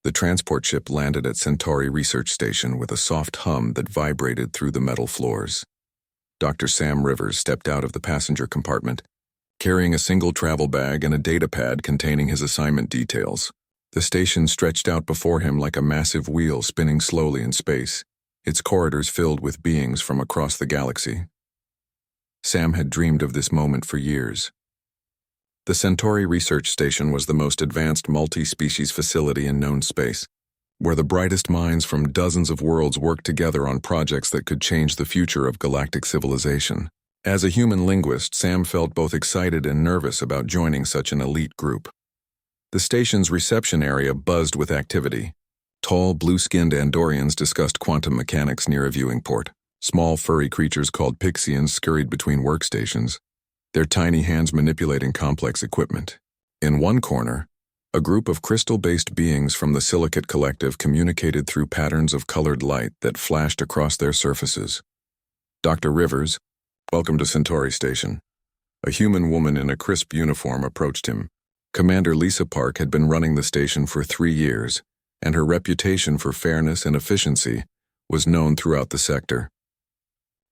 The transport ship landed at Centauri Research Station with a soft hum that vibrated through the metal floors. Dr. Sam Rivers stepped out of the passenger compartment, carrying a single travel bag and a data pad containing his assignment details. The station stretched out before him like a massive wheel spinning slowly in space, its corridors filled with beings from across the galaxy. Sam had dreamed of this moment for years. The Centauri Research Station was the most advanced multi-species facility in known space, where the brightest minds from dozens of worlds worked together on projects that could change the future of galactic civilization. As a human linguist, Sam felt both excited and nervous about joining such an elite group. The station's reception area buzzed with activity. Tall, blue-skinned Andorians discussed quantum mechanics near a viewing port. Small, furry creatures called Pixians scurried between workstations, their tiny hands manipulating complex equipment. In one corner, a group of crystal-based beings from the Silicate Collective communicated through patterns of colored light that flashed across their surfaces. Dr. Rivers, welcome to Centauri Station. A human woman in a crisp uniform approached him. Commander Lisa Park had been running the station for 3 years, and her reputation for fairness and efficiency was known throughout the sector.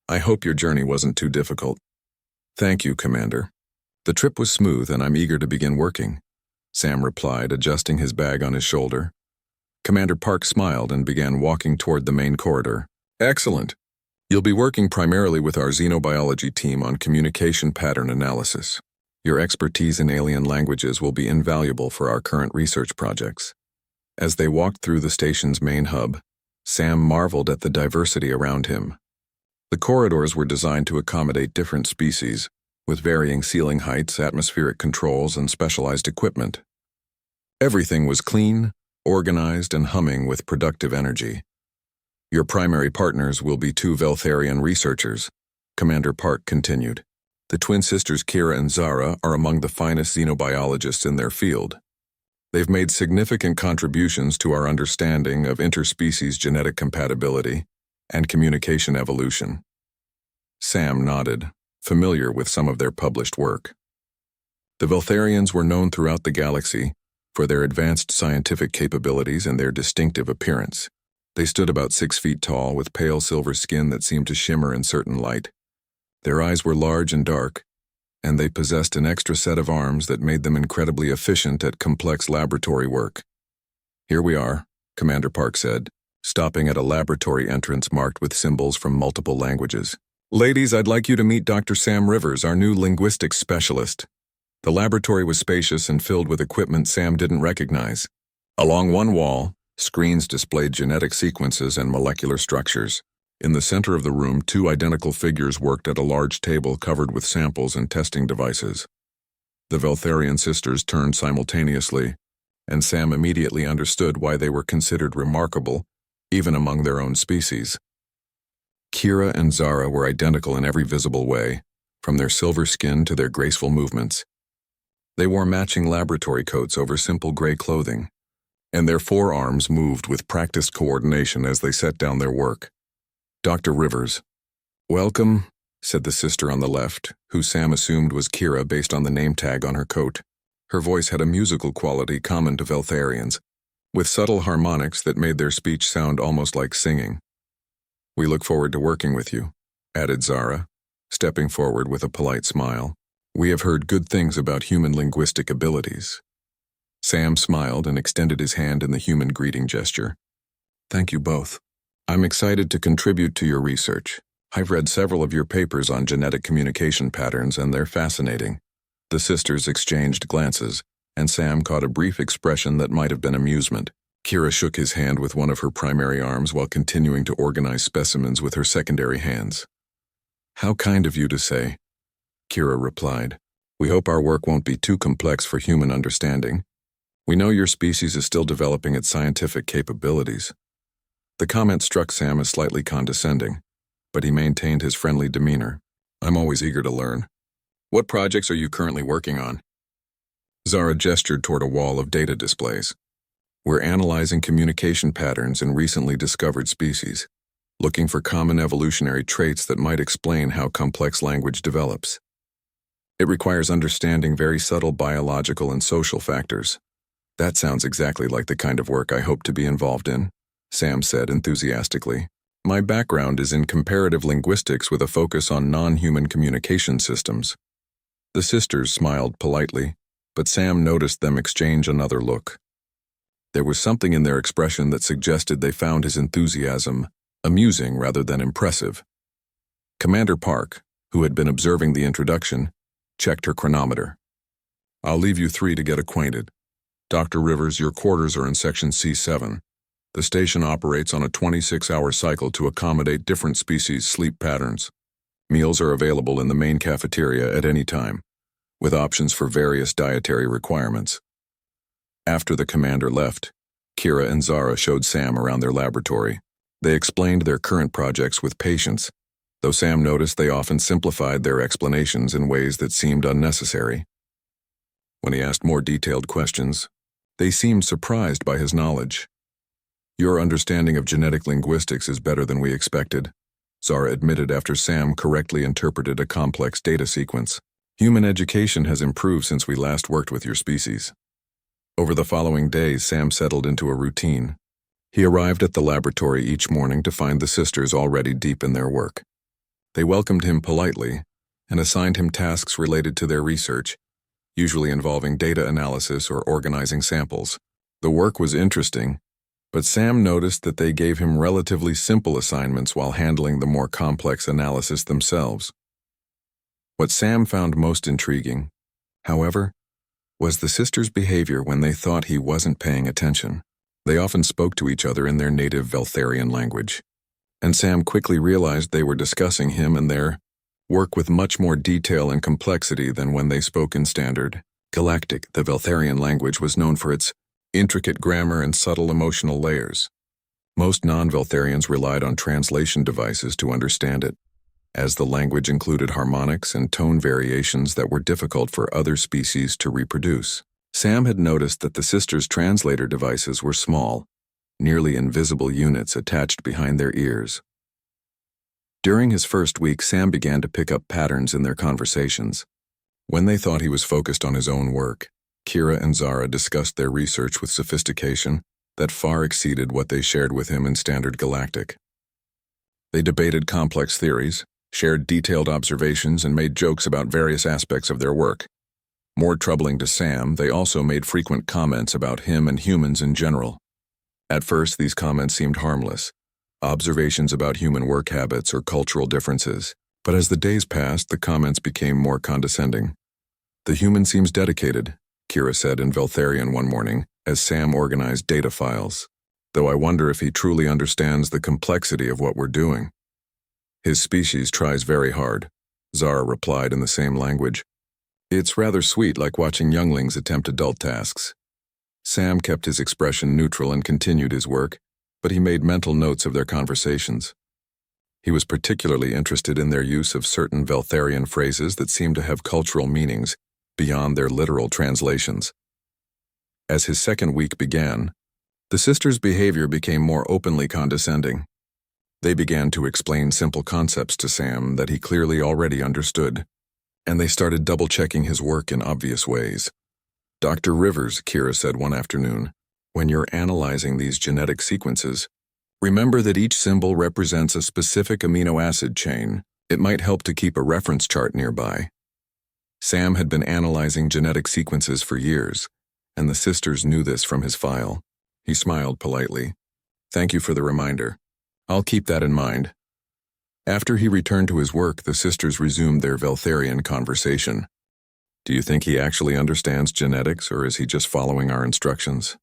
I hope your journey wasn't too difficult. Thank you, Commander. The trip was smooth and I'm eager to begin working, Sam replied, adjusting his bag on his shoulder. Commander Park smiled and began walking toward the main corridor. Excellent. You'll be working primarily with our xenobiology team on communication pattern analysis. Your expertise in alien languages will be invaluable for our current research projects. As they walked through the station's main hub, Sam marveled at the diversity around him. The corridors were designed to accommodate different species, with varying ceiling heights, atmospheric controls, and specialized equipment. Everything was clean, organized, and humming with productive energy. Your primary partners will be 2 Veltharian researchers, Commander Park continued. The twin sisters Kira and Zara are among the finest xenobiologists in their field. They've made significant contributions to our understanding of interspecies genetic compatibility and communication evolution. Sam nodded, familiar with some of their published work. The Veltharians were known throughout the galaxy for their advanced scientific capabilities and their distinctive appearance. They stood about 6 feet tall with pale silver skin that seemed to shimmer in certain light. Their eyes were large and dark, and they possessed an extra set of arms that made them incredibly efficient at complex laboratory work. Here we are, Commander Park said, stopping at a laboratory entrance marked with symbols from multiple languages. Ladies, I'd like you to meet Dr. Sam Rivers, our new linguistics specialist. The laboratory was spacious and filled with equipment Sam didn't recognize. Along one wall, screens displayed genetic sequences and molecular structures. In the center of the room, 2 identical figures worked at a large table covered with samples and testing devices. The Veltharian sisters turned simultaneously, and Sam immediately understood why they were considered remarkable, even among their own species. Kira and Zara were identical in every visible way, from their silver skin to their graceful movements. They wore matching laboratory coats over simple gray clothing, and their forearms moved with practiced coordination as they set down their work. Dr. Rivers. Welcome, said the sister on the left, who Sam assumed was Kira based on the name tag on her coat. Her voice had a musical quality common to Veltharians, with subtle harmonics that made their speech sound almost like singing. We look forward to working with you, added Zara, stepping forward with a polite smile. We have heard good things about human linguistic abilities. Sam smiled and extended his hand in the human greeting gesture. Thank you both. I'm excited to contribute to your research. I've read several of your papers on genetic communication patterns and they're fascinating. The sisters exchanged glances, and Sam caught a brief expression that might have been amusement. Kira shook his hand with one of her primary arms while continuing to organize specimens with her secondary hands. How kind of you to say, Kira replied. We hope our work won't be too complex for human understanding. We know your species is still developing its scientific capabilities. The comment struck Sam as slightly condescending, but he maintained his friendly demeanor. I'm always eager to learn. What projects are you currently working on? Zara gestured toward a wall of data displays. We're analyzing communication patterns in recently discovered species, looking for common evolutionary traits that might explain how complex language develops. It requires understanding very subtle biological and social factors. That sounds exactly like the kind of work I hope to be involved in, Sam said enthusiastically. My background is in comparative linguistics with a focus on non-human communication systems. The sisters smiled politely, but Sam noticed them exchange another look. There was something in their expression that suggested they found his enthusiasm amusing rather than impressive. Commander Park, who had been observing the introduction, checked her chronometer. I'll leave you three to get acquainted. Dr. Rivers, your quarters are in section C7. The station operates on a 26-hour cycle to accommodate different species' sleep patterns. Meals are available in the main cafeteria at any time, with options for various dietary requirements. After the commander left, Kira and Zara showed Sam around their laboratory. They explained their current projects with patience, though Sam noticed they often simplified their explanations in ways that seemed unnecessary. When he asked more detailed questions, they seemed surprised by his knowledge. Your understanding of genetic linguistics is better than we expected, Zara admitted after Sam correctly interpreted a complex data sequence. Human education has improved since we last worked with your species. Over the following days, Sam settled into a routine. He arrived at the laboratory each morning to find the sisters already deep in their work. They welcomed him politely and assigned him tasks related to their research, usually involving data analysis or organizing samples. The work was interesting, but Sam noticed that they gave him relatively simple assignments while handling the more complex analysis themselves. What Sam found most intriguing, however, was the sisters' behavior when they thought he wasn't paying attention. They often spoke to each other in their native Veltharian language, and Sam quickly realized they were discussing him and their work with much more detail and complexity than when they spoke in standard Galactic. The Veltharian language was known for its intricate grammar and subtle emotional layers. Most non-Veltharians relied on translation devices to understand it, as the language included harmonics and tone variations that were difficult for other species to reproduce. Sam had noticed that the sisters' translator devices were small, nearly invisible units attached behind their ears. During his first week, Sam began to pick up patterns in their conversations. When they thought he was focused on his own work, Kira and Zara discussed their research with sophistication that far exceeded what they shared with him in Standard Galactic. They debated complex theories, shared detailed observations, and made jokes about various aspects of their work. More troubling to Sam, they also made frequent comments about him and humans in general. At first, these comments seemed harmless, observations about human work habits or cultural differences, but as the days passed, the comments became more condescending. The human seems dedicated, Kira said in Veltharian one morning, as Sam organized data files, though I wonder if he truly understands the complexity of what we're doing. His species tries very hard, Zara replied in the same language. It's rather sweet, like watching younglings attempt adult tasks. Sam kept his expression neutral and continued his work, but he made mental notes of their conversations. He was particularly interested in their use of certain Veltharian phrases that seemed to have cultural meanings beyond their literal translations. As his second week began, the sisters' behavior became more openly condescending. They began to explain simple concepts to Sam that he clearly already understood, and they started double-checking his work in obvious ways. Dr. Rivers, Kira said one afternoon, when you're analyzing these genetic sequences, remember that each symbol represents a specific amino acid chain. It might help to keep a reference chart nearby. Sam had been analyzing genetic sequences for years, and the sisters knew this from his file. He smiled politely. Thank you for the reminder. I'll keep that in mind. After he returned to his work, the sisters resumed their Veltharian conversation. Do you think he actually understands genetics, or is he just following our instructions?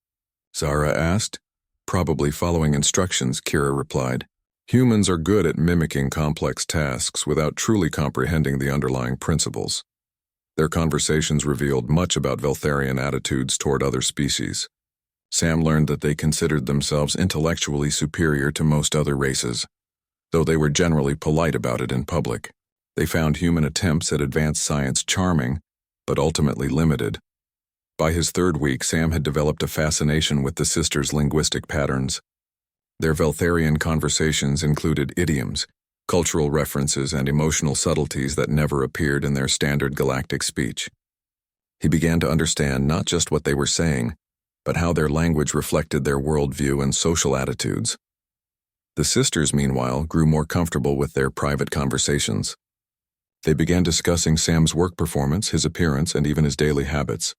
Zara asked. Probably following instructions, Kira replied. Humans are good at mimicking complex tasks without truly comprehending the underlying principles. Their conversations revealed much about Veltharian attitudes toward other species. Sam learned that they considered themselves intellectually superior to most other races, though they were generally polite about it in public. They found human attempts at advanced science charming, but ultimately limited. By his third week, Sam had developed a fascination with the sisters' linguistic patterns. Their Veltharian conversations included idioms, cultural references, and emotional subtleties that never appeared in their standard galactic speech. He began to understand not just what they were saying, but how their language reflected their worldview and social attitudes. The sisters, meanwhile, grew more comfortable with their private conversations. They began discussing Sam's work performance, his appearance, and even his daily habits.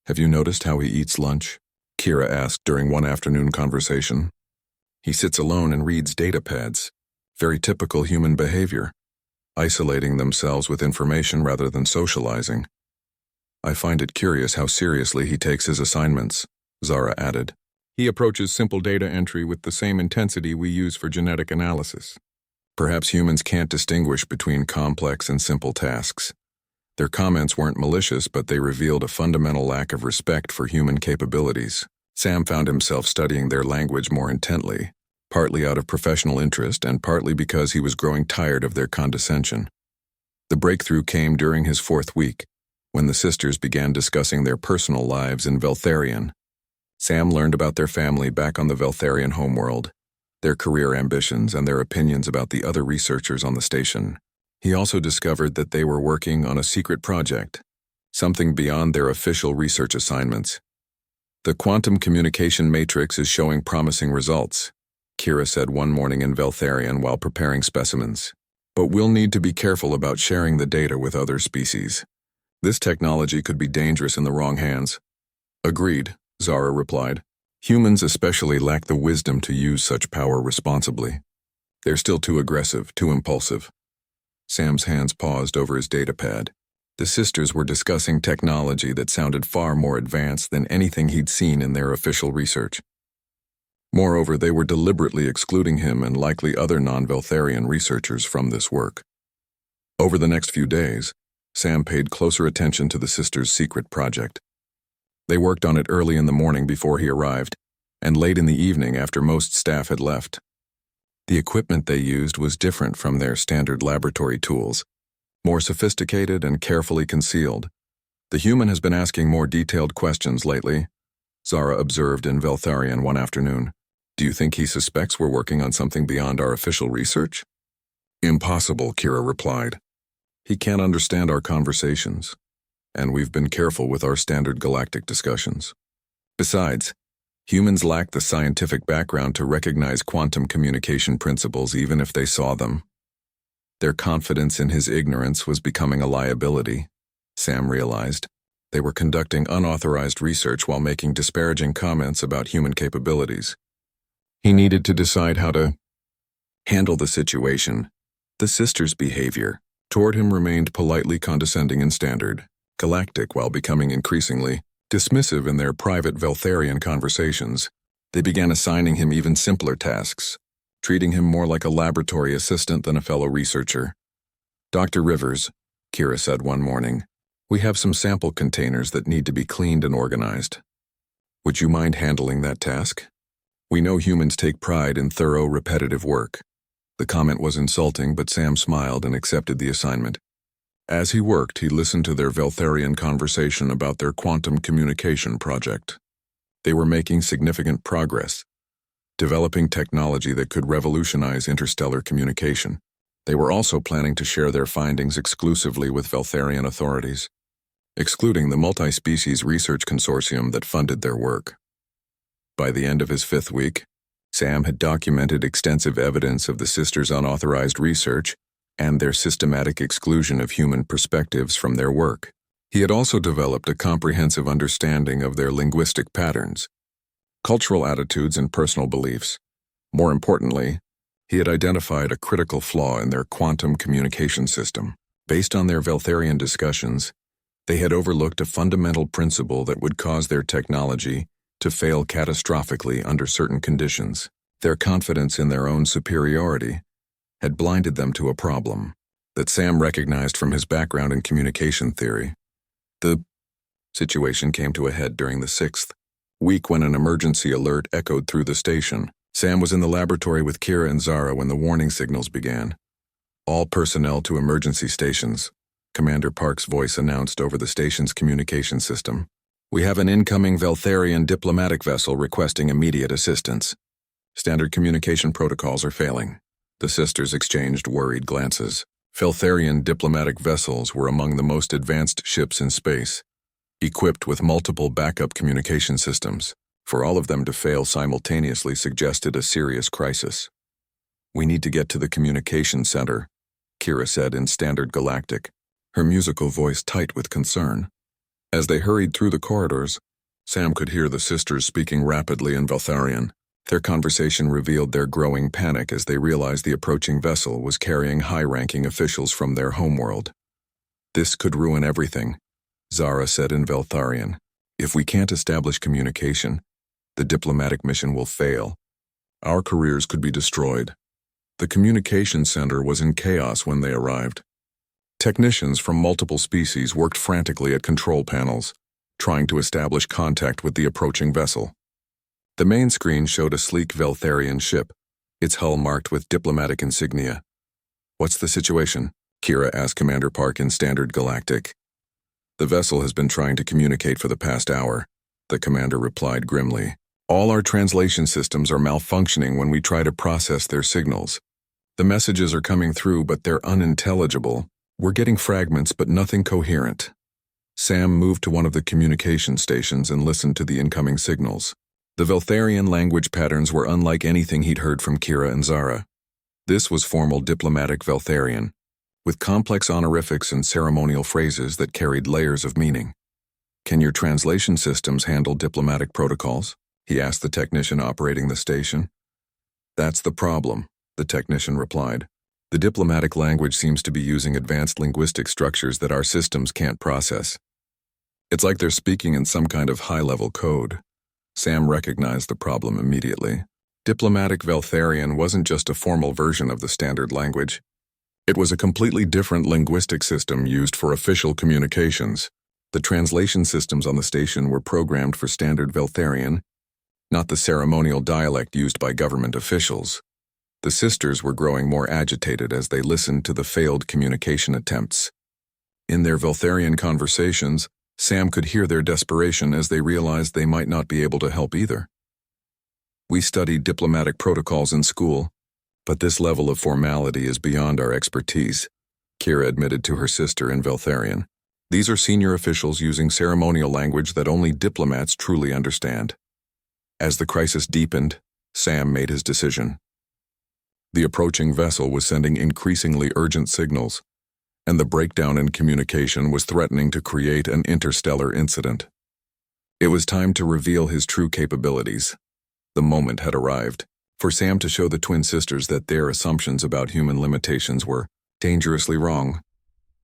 "Have you noticed how he eats lunch?" Kira asked during one afternoon conversation. "He sits alone and reads data pads. Very typical human behavior, isolating themselves with information rather than socializing. I find it curious how seriously he takes his assignments," Zara added. "He approaches simple data entry with the same intensity we use for genetic analysis." Perhaps humans can't distinguish between complex and simple tasks. Their comments weren't malicious, but they revealed a fundamental lack of respect for human capabilities. Sam found himself studying their language more intently, partly out of professional interest and partly because he was growing tired of their condescension. The breakthrough came during his 4th week, when the sisters began discussing their personal lives in Veltharion. Sam learned about their family back on the Veltharion homeworld, their career ambitions, and their opinions about the other researchers on the station. He also discovered that they were working on a secret project, something beyond their official research assignments. "The quantum communication matrix is showing promising results," Kira said one morning in Veltharion while preparing specimens. "But we'll need to be careful about sharing the data with other species. This technology could be dangerous in the wrong hands." "Agreed," Zara replied. "Humans especially lack the wisdom to use such power responsibly. They're still too aggressive, too impulsive." Sam's hands paused over his datapad. The sisters were discussing technology that sounded far more advanced than anything he'd seen in their official research. Moreover, they were deliberately excluding him and likely other non-Veltharion researchers from this work. Over the next few days, Sam paid closer attention to the sisters' secret project. They worked on it early in the morning before he arrived, and late in the evening after most staff had left. The equipment they used was different from their standard laboratory tools, more sophisticated and carefully concealed. "The human has been asking more detailed questions lately," Zara observed in Veltharion one afternoon. "Do you think he suspects we're working on something beyond our official research?" "Impossible," Kira replied. "He can't understand our conversations, and we've been careful with our standard galactic discussions. Besides, humans lack the scientific background to recognize quantum communication principles even if they saw them." Their confidence in his ignorance was becoming a liability, Sam realized. They were conducting unauthorized research while making disparaging comments about human capabilities. He needed to decide how to handle the situation. The sisters' behavior toward him remained politely condescending and standard, galactic while becoming increasingly dismissive in their private Veltharion conversations. They began assigning him even simpler tasks, treating him more like a laboratory assistant than a fellow researcher. "Dr. Rivers," Kira said one morning, "we have some sample containers that need to be cleaned and organized. Would you mind handling that task? We know humans take pride in thorough, repetitive work." The comment was insulting, but Sam smiled and accepted the assignment. As he worked, he listened to their Veltharion conversation about their quantum communication project. They were making significant progress, developing technology that could revolutionize interstellar communication. They were also planning to share their findings exclusively with Veltharion authorities, excluding the multi-species research consortium that funded their work. By the end of his 5th week, Sam had documented extensive evidence of the sisters' unauthorized research and their systematic exclusion of human perspectives from their work. He had also developed a comprehensive understanding of their linguistic patterns, cultural attitudes, and personal beliefs. More importantly, he had identified a critical flaw in their quantum communication system. Based on their Veltharion discussions, they had overlooked a fundamental principle that would cause their technology to fail catastrophically under certain conditions. Their confidence in their own superiority had blinded them to a problem that Sam recognized from his background in communication theory. The situation came to a head during the 6th week when an emergency alert echoed through the station. Sam was in the laboratory with Kira and Zara when the warning signals began. "All personnel to emergency stations," Commander Park's voice announced over the station's communication system. "We have an incoming Veltharion diplomatic vessel requesting immediate assistance. Standard communication protocols are failing." The sisters exchanged worried glances. Veltharion diplomatic vessels were among the most advanced ships in space, equipped with multiple backup communication systems. For all of them to fail simultaneously suggested a serious crisis. "We need to get to the communication center," Kira said in Standard Galactic, her musical voice tight with concern. As they hurried through the corridors, Sam could hear the sisters speaking rapidly in Veltharian. Their conversation revealed their growing panic as they realized the approaching vessel was carrying high-ranking officials from their homeworld. "This could ruin everything," Zara said in Veltharian. "If we can't establish communication, the diplomatic mission will fail. Our careers could be destroyed." The communication center was in chaos when they arrived. Technicians from multiple species worked frantically at control panels, trying to establish contact with the approaching vessel. The main screen showed a sleek Veltharian ship, its hull marked with diplomatic insignia. "What's the situation?" Kira asked Commander Park in Standard Galactic. "The vessel has been trying to communicate for the past hour," the commander replied grimly. "All our translation systems are malfunctioning when we try to process their signals. The messages are coming through, but they're unintelligible. We're getting fragments, but nothing coherent." Sam moved to one of the communication stations and listened to the incoming signals. The Veltharian language patterns were unlike anything he'd heard from Kira and Zara. This was formal diplomatic Veltharian, with complex honorifics and ceremonial phrases that carried layers of meaning. "Can your translation systems handle diplomatic protocols?" he asked the technician operating the station. "That's the problem," the technician replied. "The diplomatic language seems to be using advanced linguistic structures that our systems can't process. It's like they're speaking in some kind of high-level code." Sam recognized the problem immediately. Diplomatic Veltharian wasn't just a formal version of the standard language. It was a completely different linguistic system used for official communications. The translation systems on the station were programmed for standard Veltharian, not the ceremonial dialect used by government officials. The sisters were growing more agitated as they listened to the failed communication attempts. In their Veltharian conversations, Sam could hear their desperation as they realized they might not be able to help either. "We studied diplomatic protocols in school, but this level of formality is beyond our expertise," Kira admitted to her sister in Veltharian. "These are senior officials using ceremonial language that only diplomats truly understand." As the crisis deepened, Sam made his decision. The approaching vessel was sending increasingly urgent signals, and the breakdown in communication was threatening to create an interstellar incident. It was time to reveal his true capabilities. The moment had arrived for Sam to show the twin sisters that their assumptions about human limitations were dangerously wrong.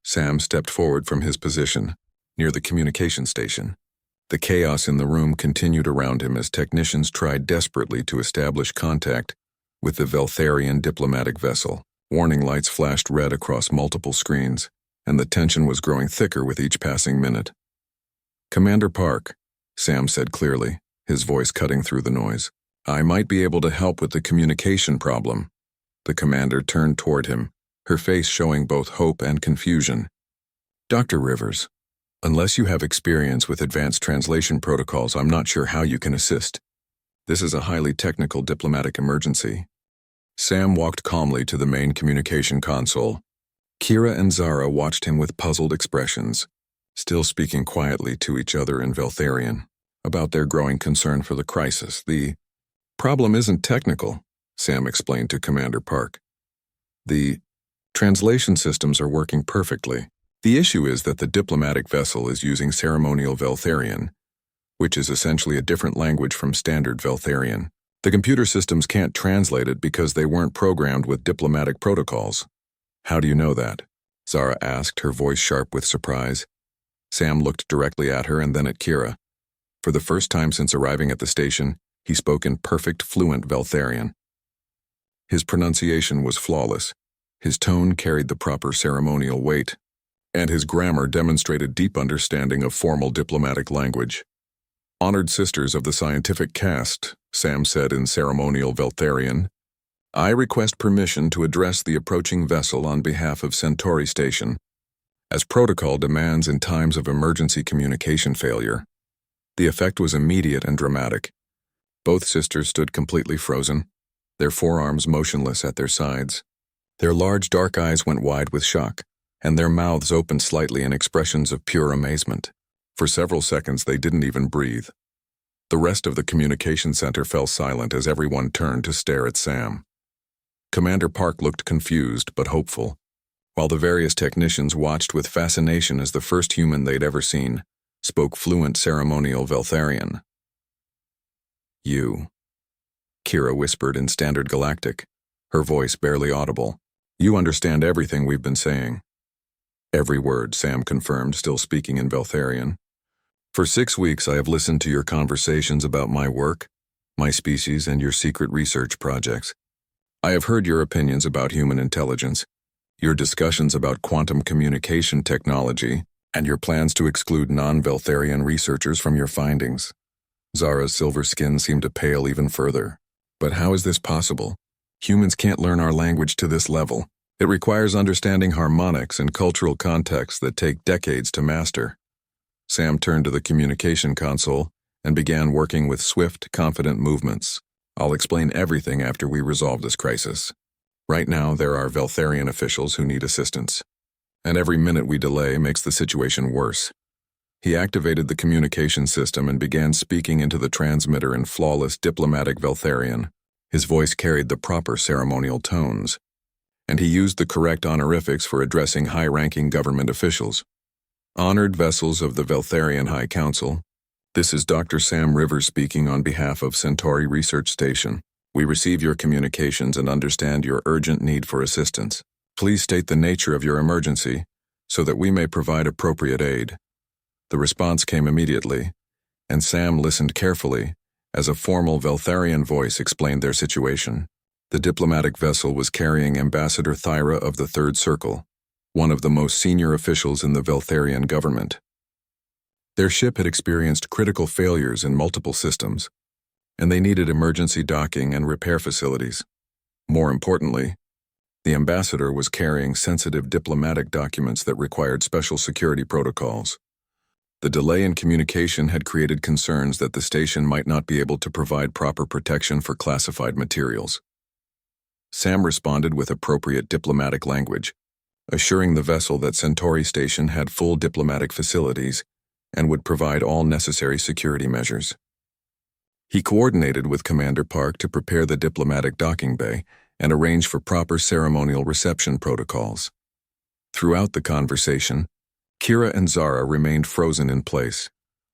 Sam stepped forward from his position, near the communication station. The chaos in the room continued around him as technicians tried desperately to establish contact with the Veltharian diplomatic vessel. Warning lights flashed red across multiple screens, and the tension was growing thicker with each passing minute. "Commander Park," Sam said clearly, his voice cutting through the noise. "I might be able to help with the communication problem." The commander turned toward him, her face showing both hope and confusion. "Dr. Rivers, unless you have experience with advanced translation protocols, I'm not sure how you can assist. This is a highly technical diplomatic emergency." Sam walked calmly to the main communication console. Kira and Zara watched him with puzzled expressions, still speaking quietly to each other in Veltharian about their growing concern for the crisis. "The problem isn't technical," Sam explained to Commander Park. "The translation systems are working perfectly. The issue is that the diplomatic vessel is using ceremonial Veltharian, which is essentially a different language from standard Veltharian. The computer systems can't translate it because they weren't programmed with diplomatic protocols." "How do you know that?" Zara asked, her voice sharp with surprise. Sam looked directly at her and then at Kira. For the first time since arriving at the station, he spoke in perfect, fluent Veltharian. His pronunciation was flawless, his tone carried the proper ceremonial weight, and his grammar demonstrated deep understanding of formal diplomatic language. "Honored sisters of the scientific caste," Sam said in ceremonial Veltharian, "I request permission to address the approaching vessel on behalf of Centauri Station, as protocol demands in times of emergency communication failure." The effect was immediate and dramatic. Both sisters stood completely frozen, their forearms motionless at their sides. Their large dark eyes went wide with shock, and their mouths opened slightly in expressions of pure amazement. For several seconds they didn't even breathe. The rest of the communication center fell silent as everyone turned to stare at Sam. Commander Park looked confused but hopeful, while the various technicians watched with fascination as the first human they'd ever seen spoke fluent ceremonial Veltharian. "You," Kira whispered in Standard Galactic, her voice barely audible. "You understand everything we've been saying." "Every word," Sam confirmed, still speaking in Veltharian. "For 6 weeks I have listened to your conversations about my work, my species, and your secret research projects. I have heard your opinions about human intelligence, your discussions about quantum communication technology, and your plans to exclude non-Veltharian researchers from your findings." Zara's silver skin seemed to pale even further. "But how is this possible? Humans can't learn our language to this level. It requires understanding harmonics and cultural contexts that take decades to master." Sam turned to the communication console and began working with swift, confident movements. "I'll explain everything after we resolve this crisis. Right now, there are Veltharian officials who need assistance, and every minute we delay makes the situation worse." He activated the communication system and began speaking into the transmitter in flawless diplomatic Veltharian. His voice carried the proper ceremonial tones, and he used the correct honorifics for addressing high-ranking government officials. "Honored vessels of the Veltharian High Council, this is Dr. Sam Rivers speaking on behalf of Centauri Research Station. We receive your communications and understand your urgent need for assistance. Please state the nature of your emergency so that we may provide appropriate aid." The response came immediately, and Sam listened carefully as a formal Veltharian voice explained their situation. The diplomatic vessel was carrying Ambassador Thyra of the Third Circle, one of the most senior officials in the Veltharian government. Their ship had experienced critical failures in multiple systems, and they needed emergency docking and repair facilities. More importantly, the ambassador was carrying sensitive diplomatic documents that required special security protocols. The delay in communication had created concerns that the station might not be able to provide proper protection for classified materials. Sam responded with appropriate diplomatic language, assuring the vessel that Centauri Station had full diplomatic facilities and would provide all necessary security measures. He coordinated with Commander Park to prepare the diplomatic docking bay and arrange for proper ceremonial reception protocols. Throughout the conversation, Kira and Zara remained frozen in place,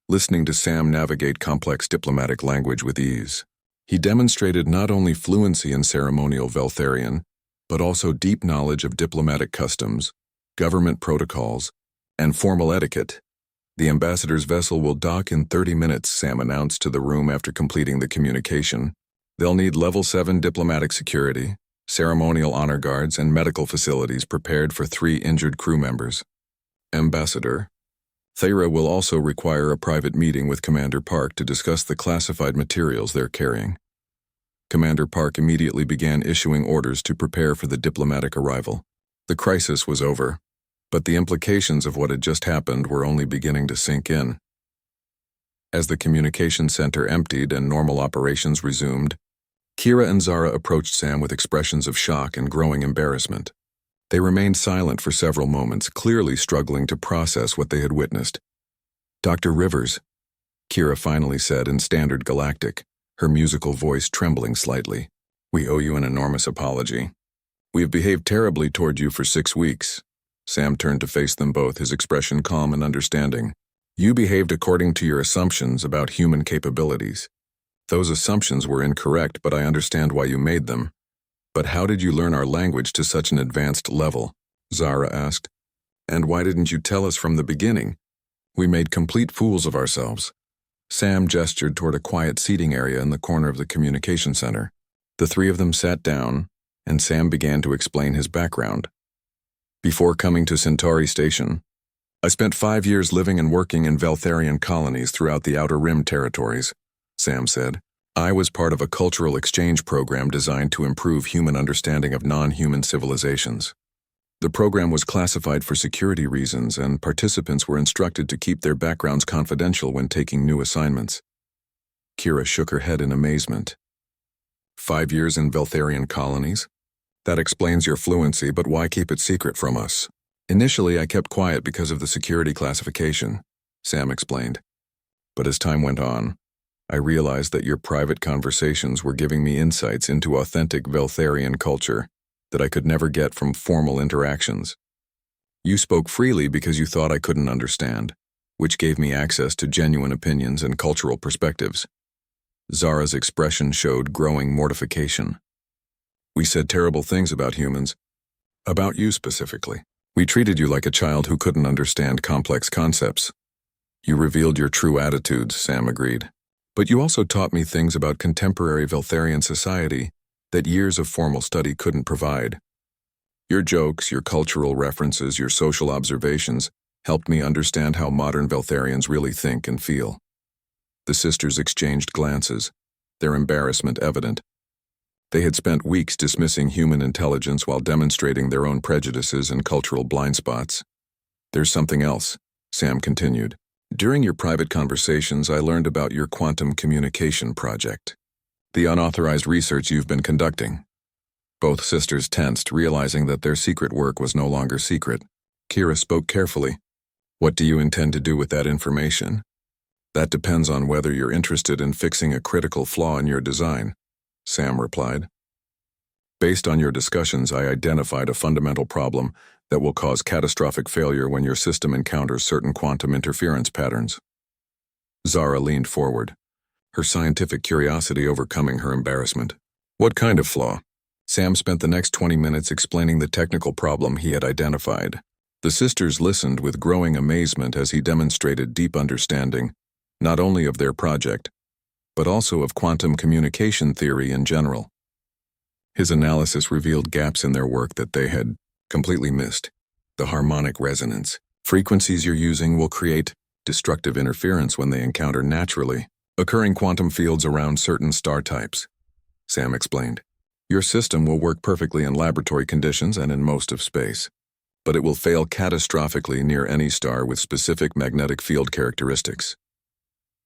listening to Sam navigate complex diplomatic language with ease. He demonstrated not only fluency in ceremonial Veltharian, but also deep knowledge of diplomatic customs, government protocols, and formal etiquette. "The ambassador's vessel will dock in 30 minutes, Sam announced to the room after completing the communication. "They'll need level 7 diplomatic security, ceremonial honor guards, and medical facilities prepared for 3 injured crew members. Ambassador, Thyra will also require a private meeting with Commander Park to discuss the classified materials they're carrying." Commander Park immediately began issuing orders to prepare for the diplomatic arrival. The crisis was over, but the implications of what had just happened were only beginning to sink in. As the communication center emptied and normal operations resumed, Kira and Zara approached Sam with expressions of shock and growing embarrassment. They remained silent for several moments, clearly struggling to process what they had witnessed. "Dr. Rivers," Kira finally said in Standard Galactic, her musical voice trembling slightly, "we owe you an enormous apology. We have behaved terribly toward you for 6 weeks. Sam turned to face them both, his expression calm and understanding. "You behaved according to your assumptions about human capabilities. Those assumptions were incorrect, but I understand why you made them. But how did you learn our language to such an advanced level?" Zara asked. "And why didn't you tell us from the beginning? We made complete fools of ourselves." Sam gestured toward a quiet seating area in the corner of the communication center. The 3 of them sat down, and Sam began to explain his background. "Before coming to Centauri Station, I spent 5 years living and working in Veltharian colonies throughout the Outer Rim territories," Sam said. "I was part of a cultural exchange program designed to improve human understanding of non-human civilizations. The program was classified for security reasons, and participants were instructed to keep their backgrounds confidential when taking new assignments." Kira shook her head in amazement. 5 years in Veltharian colonies? That explains your fluency, but why keep it secret from us?" "Initially, I kept quiet because of the security classification," Sam explained. "But as time went on, I realized that your private conversations were giving me insights into authentic Veltharian culture that I could never get from formal interactions. You spoke freely because you thought I couldn't understand, which gave me access to genuine opinions and cultural perspectives. Zara's expression showed growing mortification. We said terrible things about humans. About you specifically. We treated you like a child who couldn't understand complex concepts. You revealed your true attitudes, Sam agreed. But you also taught me things about contemporary Veltharian society that years of formal study couldn't provide. Your jokes, your cultural references, your social observations helped me understand how modern Veltharians really think and feel. The sisters exchanged glances, their embarrassment evident. They had spent weeks dismissing human intelligence while demonstrating their own prejudices and cultural blind spots. There's something else, Sam continued. During your private conversations, I learned about your quantum communication project, the unauthorized research you've been conducting. Both sisters tensed, realizing that their secret work was no longer secret. Kira spoke carefully. What do you intend to do with that information? That depends on whether you're interested in fixing a critical flaw in your design, Sam replied. Based on your discussions, I identified a fundamental problem that will cause catastrophic failure when your system encounters certain quantum interference patterns. Zara leaned forward, her scientific curiosity overcoming her embarrassment. What kind of flaw? Sam spent the next 20 minutes explaining the technical problem he had identified. The sisters listened with growing amazement as he demonstrated deep understanding, not only of their project, but also of quantum communication theory in general. His analysis revealed gaps in their work that they had completely missed. The harmonic resonance. Frequencies you're using will create destructive interference when they encounter naturally occurring quantum fields around certain star types, Sam explained. Your system will work perfectly in laboratory conditions and in most of space, but it will fail catastrophically near any star with specific magnetic field characteristics.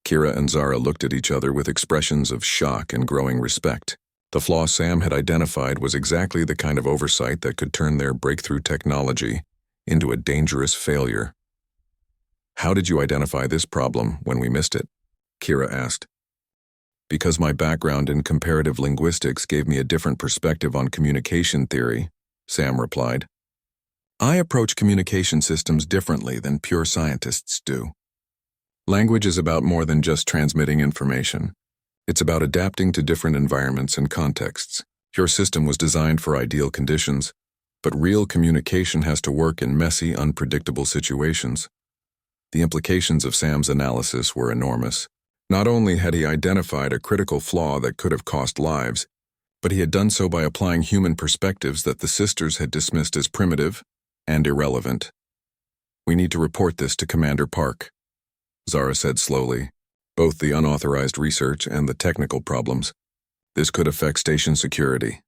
Kira and Zara looked at each other with expressions of shock and growing respect. The flaw Sam had identified was exactly the kind of oversight that could turn their breakthrough technology into a dangerous failure. How did you identify this problem when we missed it? Kira asked. Because my background in comparative linguistics gave me a different perspective on communication theory, Sam replied. I approach communication systems differently than pure scientists do. Language is about more than just transmitting information. It's about adapting to different environments and contexts. Your system was designed for ideal conditions, but real communication has to work in messy, unpredictable situations. The implications of Sam's analysis were enormous. Not only had he identified a critical flaw that could have cost lives, but he had done so by applying human perspectives that the sisters had dismissed as primitive and irrelevant. We need to report this to Commander Park, Zara said slowly. Both the unauthorized research and the technical problems. This could affect station security.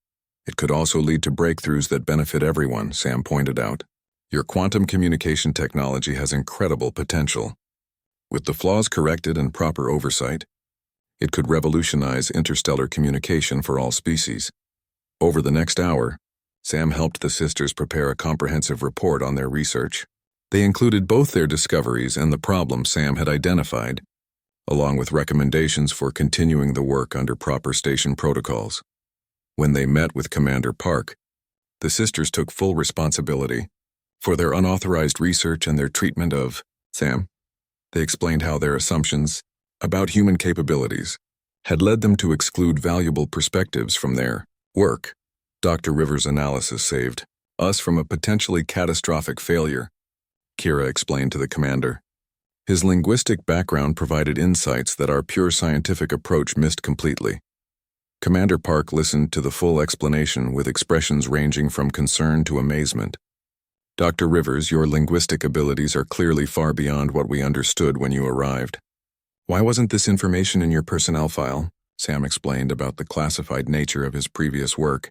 It could also lead to breakthroughs that benefit everyone, Sam pointed out. Your quantum communication technology has incredible potential. With the flaws corrected and proper oversight, it could revolutionize interstellar communication for all species. Over the next hour, Sam helped the sisters prepare a comprehensive report on their research. They included both their discoveries and the problem Sam had identified, along with recommendations for continuing the work under proper station protocols. When they met with Commander Park, the sisters took full responsibility for their unauthorized research and their treatment of Sam. They explained how their assumptions about human capabilities had led them to exclude valuable perspectives from their work. Dr. Rivers' analysis saved us from a potentially catastrophic failure, Kira explained to the commander. His linguistic background provided insights that our pure scientific approach missed completely. Commander Park listened to the full explanation with expressions ranging from concern to amazement. Dr. Rivers, your linguistic abilities are clearly far beyond what we understood when you arrived. Why wasn't this information in your personnel file? Sam explained about the classified nature of his previous work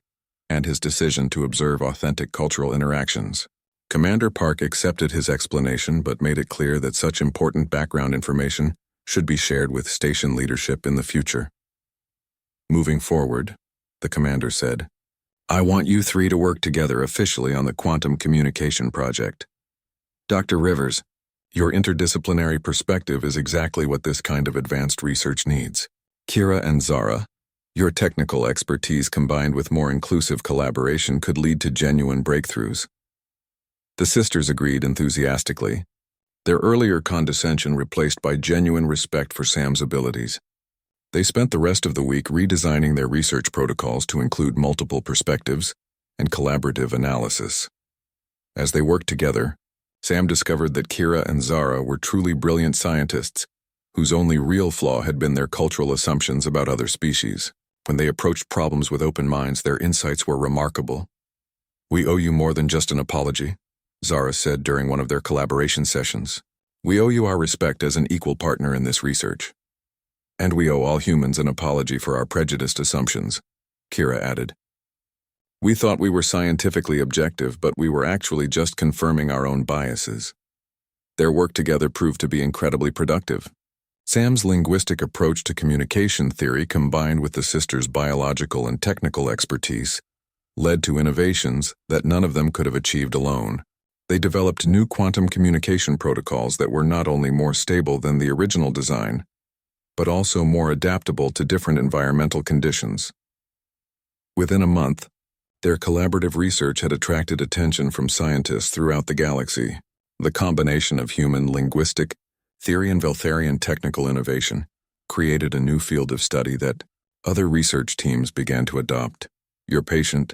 and his decision to observe authentic cultural interactions. Commander Park accepted his explanation but made it clear that such important background information should be shared with station leadership in the future. Moving forward, the commander said, I want you three to work together officially on the quantum communication project. Dr. Rivers, your interdisciplinary perspective is exactly what this kind of advanced research needs. Kira and Zara, your technical expertise combined with more inclusive collaboration could lead to genuine breakthroughs. The sisters agreed enthusiastically, their earlier condescension replaced by genuine respect for Sam's abilities. They spent the rest of the week redesigning their research protocols to include multiple perspectives and collaborative analysis. As they worked together, Sam discovered that Kira and Zara were truly brilliant scientists whose only real flaw had been their cultural assumptions about other species. When they approached problems with open minds, their insights were remarkable. "We owe you more than just an apology," Zara said during one of their collaboration sessions. "We owe you our respect as an equal partner in this research. And we owe all humans an apology for our prejudiced assumptions," Kira added. "We thought we were scientifically objective, but we were actually just confirming our own biases." Their work together proved to be incredibly productive. Sam's linguistic approach to communication theory combined with the sisters' biological and technical expertise led to innovations that none of them could have achieved alone. They developed new quantum communication protocols that were not only more stable than the original design, but also more adaptable to different environmental conditions. Within a month, their collaborative research had attracted attention from scientists throughout the galaxy. The combination of human linguistic theory and Veltharian technical innovation created a new field of study that other research teams began to adopt. "Your patient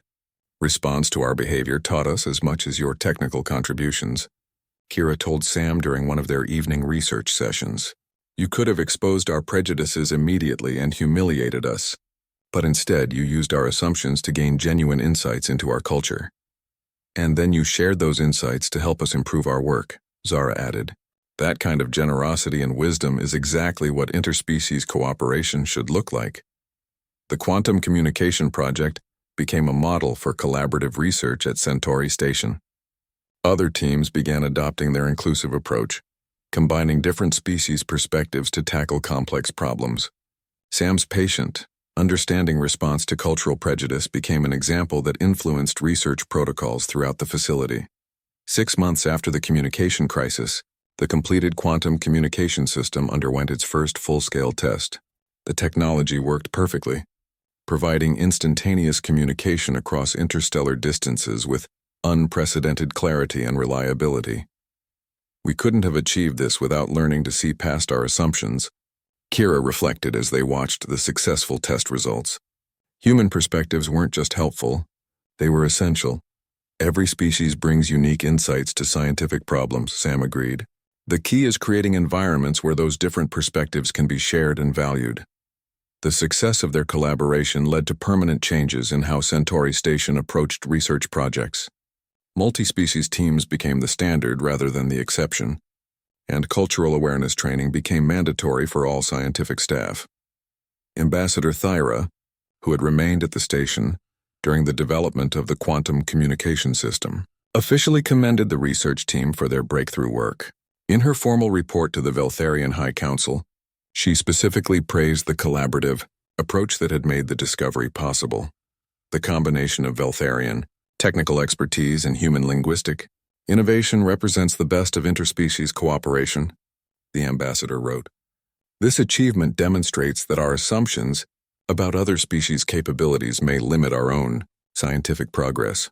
response to our behavior taught us as much as your technical contributions," Kira told Sam during one of their evening research sessions. "You could have exposed our prejudices immediately and humiliated us, but instead you used our assumptions to gain genuine insights into our culture. And then you shared those insights to help us improve our work," Zara added. "That kind of generosity and wisdom is exactly what interspecies cooperation should look like." The Quantum Communication Project became a model for collaborative research at Centauri Station. Other teams began adopting their inclusive approach, combining different species' perspectives to tackle complex problems. Sam's patient, understanding response to cultural prejudice became an example that influenced research protocols throughout the facility. 6 months after the communication crisis, the completed quantum communication system underwent its first full-scale test. The technology worked perfectly, providing instantaneous communication across interstellar distances with unprecedented clarity and reliability. "We couldn't have achieved this without learning to see past our assumptions," Kira reflected as they watched the successful test results. "Human perspectives weren't just helpful, they were essential. Every species brings unique insights to scientific problems," Sam agreed. "The key is creating environments where those different perspectives can be shared and valued." The success of their collaboration led to permanent changes in how Centauri Station approached research projects. Multi-species teams became the standard rather than the exception, and cultural awareness training became mandatory for all scientific staff. Ambassador Thyra, who had remained at the station during the development of the quantum communication system, officially commended the research team for their breakthrough work. In her formal report to the Veltharian High Council, she specifically praised the collaborative approach that had made the discovery possible. The combination of Veltharian technical expertise and human linguistic innovation represents the best of interspecies cooperation, the ambassador wrote. "This achievement demonstrates that our assumptions about other species' capabilities may limit our own scientific progress."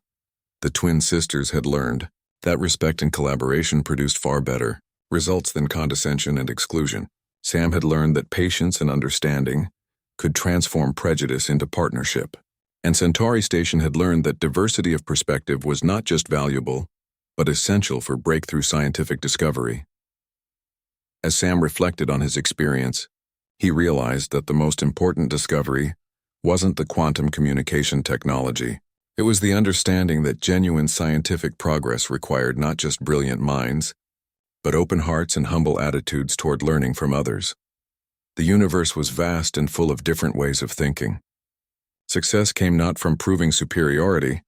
The twin sisters had learned that respect and collaboration produced far better results than condescension and exclusion. Sam had learned that patience and understanding could transform prejudice into partnership. And Centauri Station had learned that diversity of perspective was not just valuable, but essential for breakthrough scientific discovery. As Sam reflected on his experience, he realized that the most important discovery wasn't the quantum communication technology. It was the understanding that genuine scientific progress required not just brilliant minds, but open hearts and humble attitudes toward learning from others. The universe was vast and full of different ways of thinking. Success came not from proving superiority,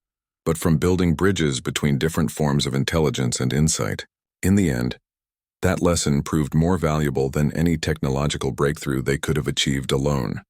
but from building bridges between different forms of intelligence and insight. In the end, that lesson proved more valuable than any technological breakthrough they could have achieved alone.